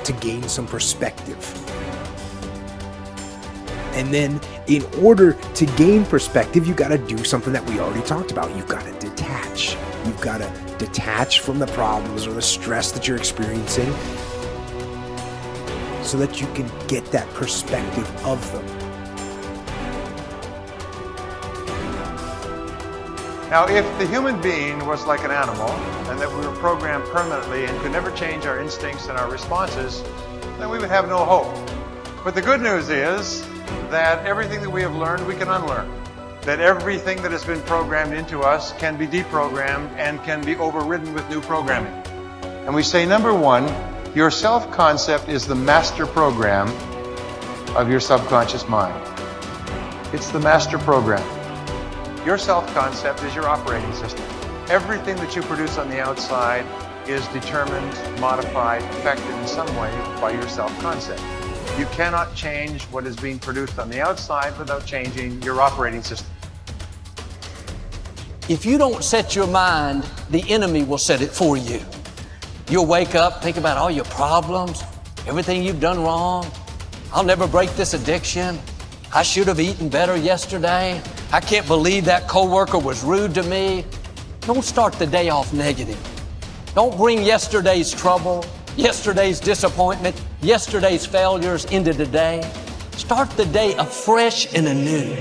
to gain some perspective. And then in order to gain perspective, you got to do something that we already talked about. You've got to detach. You've got to detach from the problems or the stress that you're experiencing so that you can get that perspective of them. Now, if the human being was like an animal and that we were programmed permanently and could never change our instincts and our responses, then we would have no hope. But the good news is that everything that we have learned, we can unlearn. That everything that has been programmed into us can be deprogrammed and can be overridden with new programming. And we say, number one, your self-concept is the master program of your subconscious mind. It's the master program. Your self-concept is your operating system. Everything that you produce on the outside is determined, modified, affected in some way by your self-concept. You cannot change what is being produced on the outside without changing your operating system. If you don't set your mind, the enemy will set it for you. You'll wake up, think about all your problems, everything you've done wrong. I'll never break this addiction. I should have eaten better yesterday. I can't believe that coworker was rude to me. Don't start the day off negative. Don't bring yesterday's trouble, yesterday's disappointment, yesterday's failures into today. Start the day afresh and anew.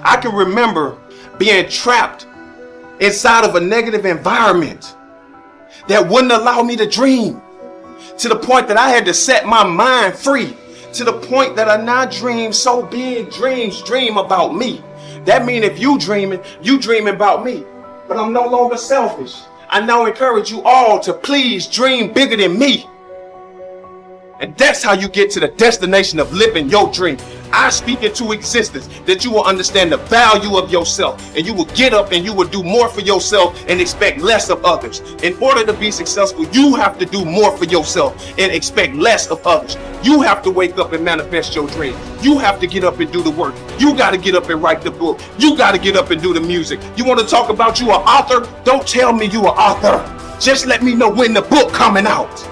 I can remember being trapped inside of a negative environment that wouldn't allow me to dream, to the point that I had to set my mind free, to the point that I now dream so big, dream about me. That means if you dreaming about me. But I'm no longer selfish. I now encourage you all to please dream bigger than me. And that's how you get to the destination of living your dream. I speak into existence that you will understand the value of yourself, and you will get up and you will do more for yourself and expect less of others. In order to be successful, you have to do more for yourself and expect less of others. You have to wake up and manifest your dream. You have to get up and do the work. You got to get up and write the book. You got to get up and do the music. You want to talk about you an author? Don't tell me you an author. Just let me know when the book coming out.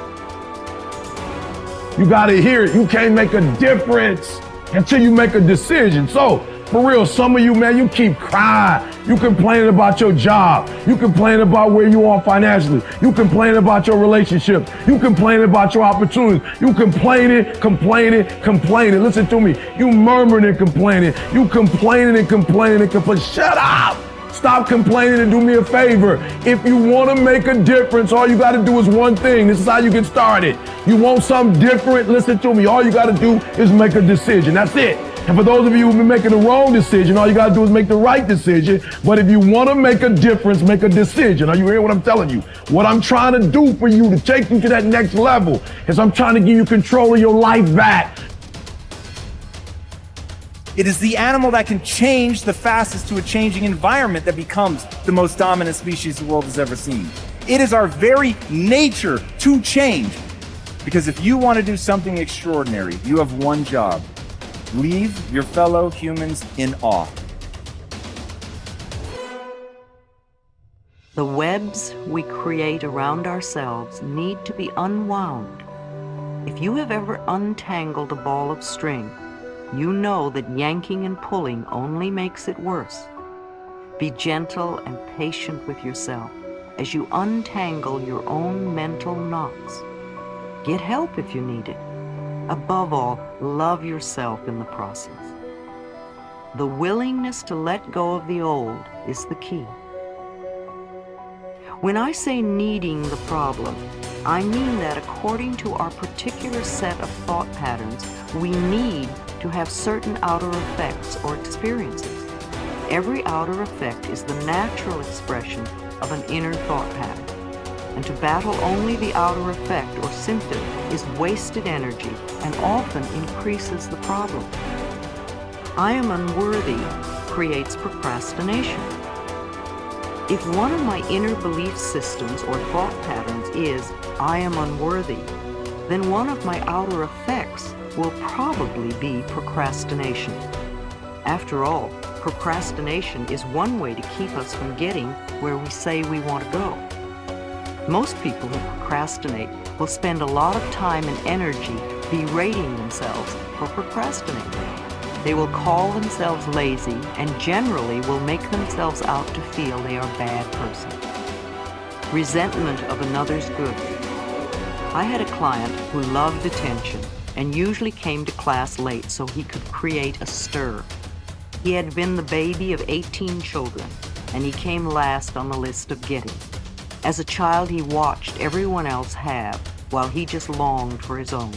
You got to hear it. You can't make a difference until you make a decision. So, for real, some of you, man, you keep crying. You complaining about your job. You complaining about where you are financially. You complaining about your relationship. You complaining about your opportunities. You complaining. Listen to me. You murmuring and complaining. You complaining. Shut up. Stop complaining and do me a favor. If you want to make a difference, all you got to do is one thing. This is how you get started. You want something different? Listen to me. All you got to do is make a decision. That's it. And for those of you who've been making the wrong decision, all you got to do is make the right decision. But if you want to make a difference, make a decision. Are you hearing what I'm telling you? What I'm trying to do for you to take you to that next level is I'm trying to give you control of your life back. It is the animal that can change the fastest to a changing environment that becomes the most dominant species the world has ever seen. It is our very nature to change. Because if you want to do something extraordinary, you have one job. Leave your fellow humans in awe. The webs we create around ourselves need to be unwound. If you have ever untangled a ball of string, you know that yanking and pulling only makes it worse. Be gentle and patient with yourself as you untangle your own mental knots. Get help if you need it. Above all, love yourself in the process. The willingness to let go of the old is the key. When I say needing the problem, I mean that according to our particular set of thought patterns, we need to have certain outer effects or experiences. Every outer effect is the natural expression of an inner thought pattern. And to battle only the outer effect or symptom is wasted energy and often increases the problem. I am unworthy creates procrastination. If one of my inner belief systems or thought patterns is, I am unworthy, then one of my outer effects will probably be procrastination. After all, Procrastination is one way to keep us from getting where we say we want to go. Most people who procrastinate will spend a lot of time and energy berating themselves for procrastinating. They will call themselves lazy and generally will make themselves out to feel they are a bad person. Resentment of another's good. I had a client who loved attention and usually came to class late so he could create a stir. He had been the baby of 18 children, and he came last on the list of getting. As a child, he watched everyone else have, while he just longed for his own.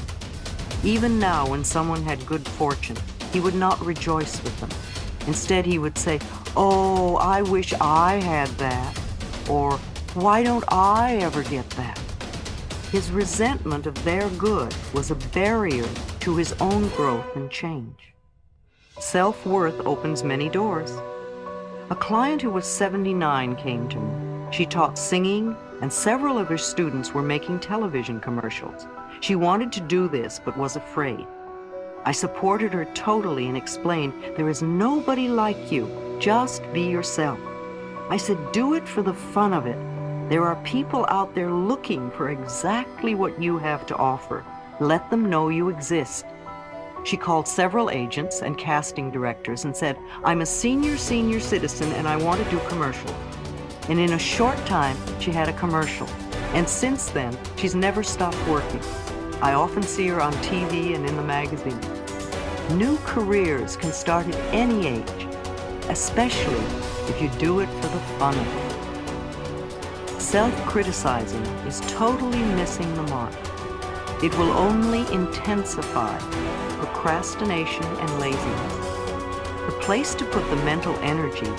Even now, when someone had good fortune, he would not rejoice with them. Instead, he would say, "Oh, I wish I had that," or "Why don't I ever get that?" His resentment of their good was a barrier to his own growth and change. Self-worth opens many doors. A client who was 79 came to me. She taught singing, and several of her students were making television commercials. She wanted to do this, but was afraid. I supported her totally and explained, "There is nobody like you. Just be yourself." I said, "Do it for the fun of it. There are people out there looking for exactly what you have to offer. Let them know you exist." She called several agents and casting directors and said, "I'm a senior citizen and I want to do commercials." And in a short time, she had a commercial. And since then, she's never stopped working. I often see her on TV and in the magazine. New careers can start at any age, especially if you do it for the fun of it. Self-criticizing is totally missing the mark. It will only intensify procrastination and laziness. The place to put the mental energy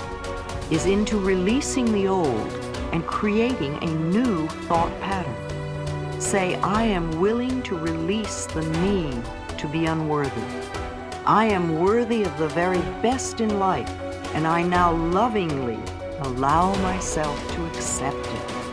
is into releasing the old and creating a new thought pattern. Say, "I am willing to release the need to be unworthy. I am worthy of the very best in life, and I now lovingly allow myself to accept it."